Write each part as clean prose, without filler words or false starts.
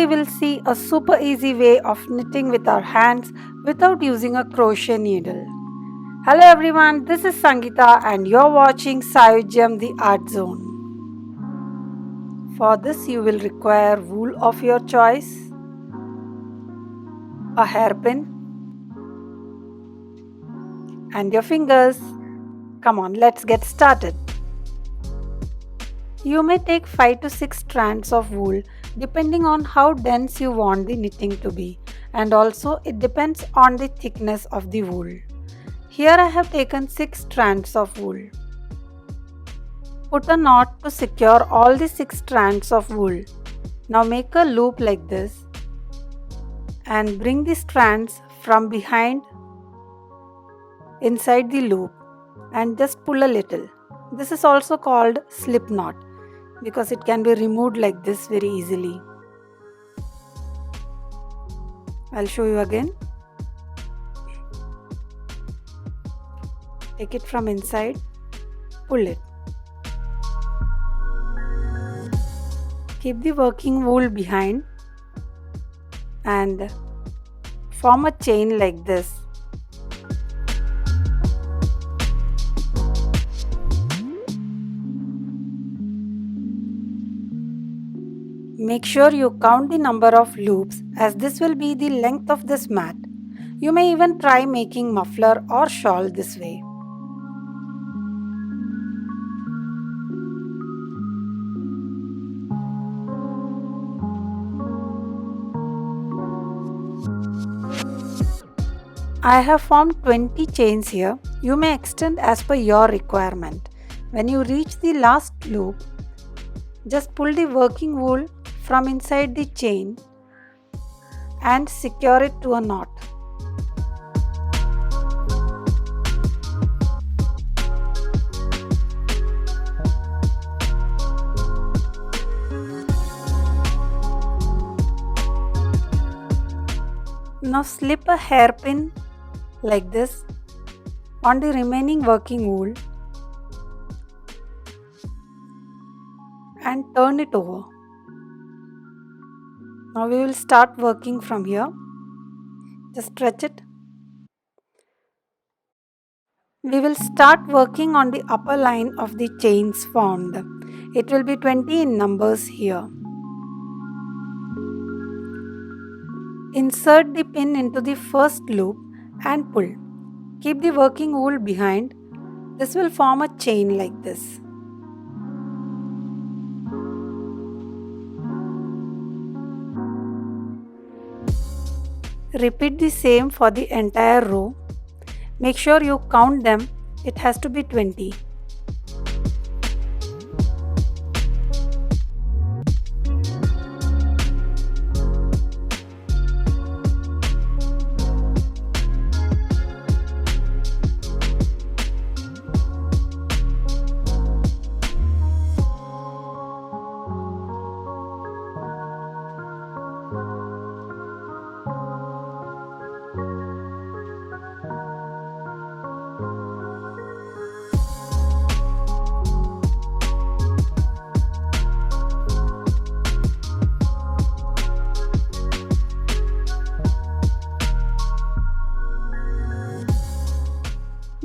we will see a super easy way of knitting with our hands without using a crochet needle. Hello everyone, this is Sangeeta and you're watching Saayujyam the Art Zone. For this you will require wool of your choice, a hairpin and your fingers. Come on, let's get started. You may take 5 to 6 strands of wool depending on how dense you want the knitting to be, and also it depends on the thickness of the wool. Here I have taken 6 strands of wool. Put a knot to secure all the 6 strands of wool. Now make a loop like this and bring the strands from behind inside the loop and just pull a little. This is also called slip knot because it can be removed like this very easily. I'll show you again. Take it from inside, pull it. Keep the working wool behind and form a chain like this. Make sure you count the number of loops as this will be the length of this mat. You may even try making muffler or shawl this way. I have formed 20 chains here. You may extend as per your requirement. When you reach the last loop, just pull the working wool from inside the chain and secure it to a knot. Now slip a hairpin like this on the remaining working wool and turn it over. Now we will start working from here. Just stretch it. We will start working on the upper line of the chains formed. It will be 20 in numbers here. Insert the pin into the first loop and pull. Keep the working wool behind. This will form a chain like this. Repeat the same for the entire row. Make sure you count them. It has to be 20.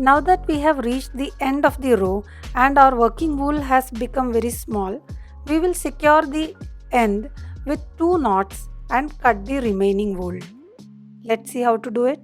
Now that we have reached the end of the row and our working wool has become very small, we will secure the end with 2 knots and cut the remaining wool. Let's see how to do it.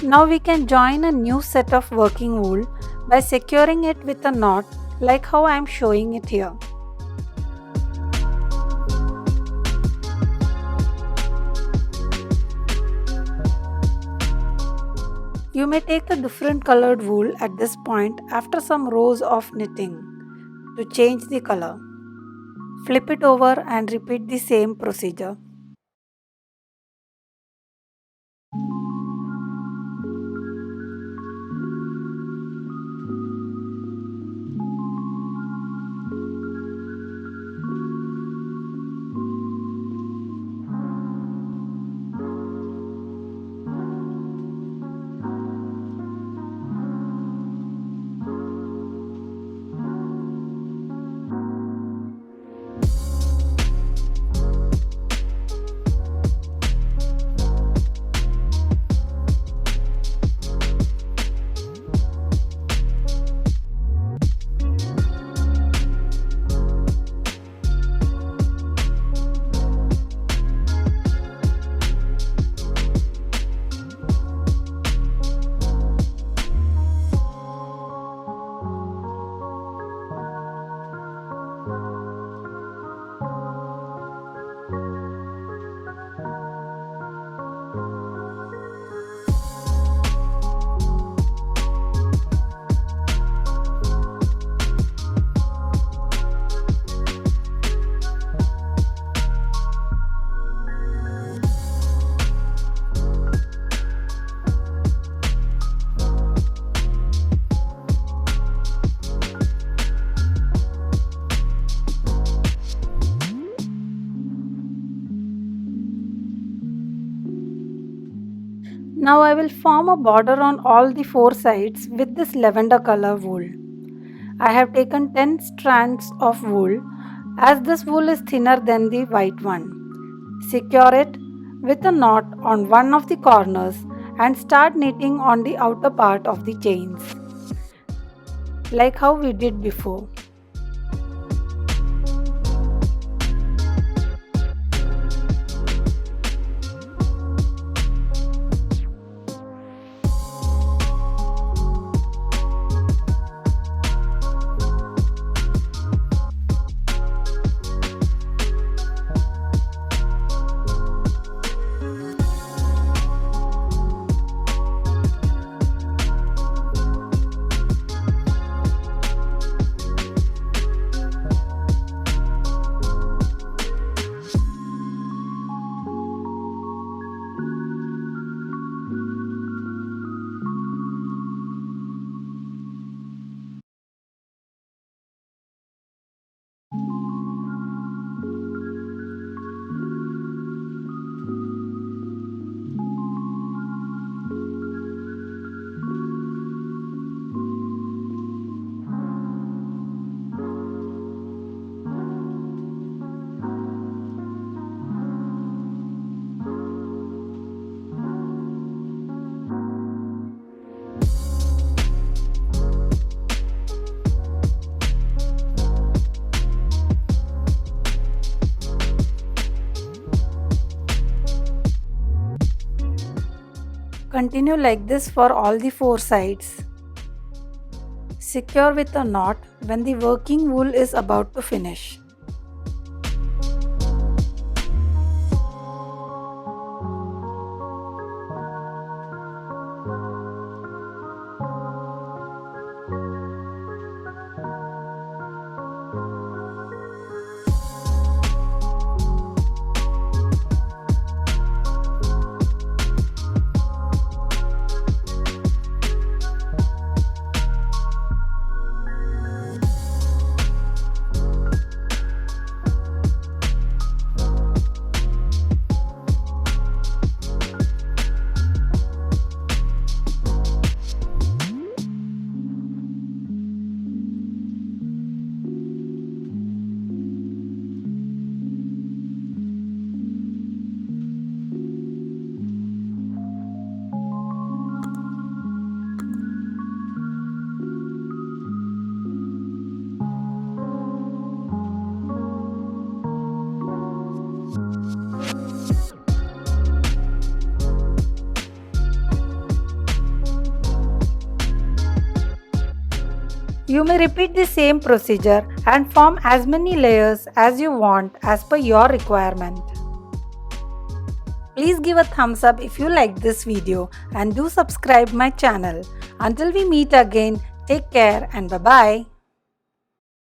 Now we can join a new set of working wool by securing it with a knot like how I am showing it here. You may take a different colored wool at this point after some rows of knitting to change the color. Flip it over and repeat the same procedure. Now I will form a border on all the four sides with this lavender color wool. I have taken 10 strands of wool as this wool is thinner than the white one. Secure it with a knot on one of the corners and start knitting on the outer part of the chains, like how we did before. Continue like this for all the four sides. Secure with a knot when the working wool is about to finish. You may repeat the same procedure and form as many layers as you want as per your requirement. Please give a thumbs up if you liked this video and do subscribe my channel. Until we meet again, take care and bye-bye.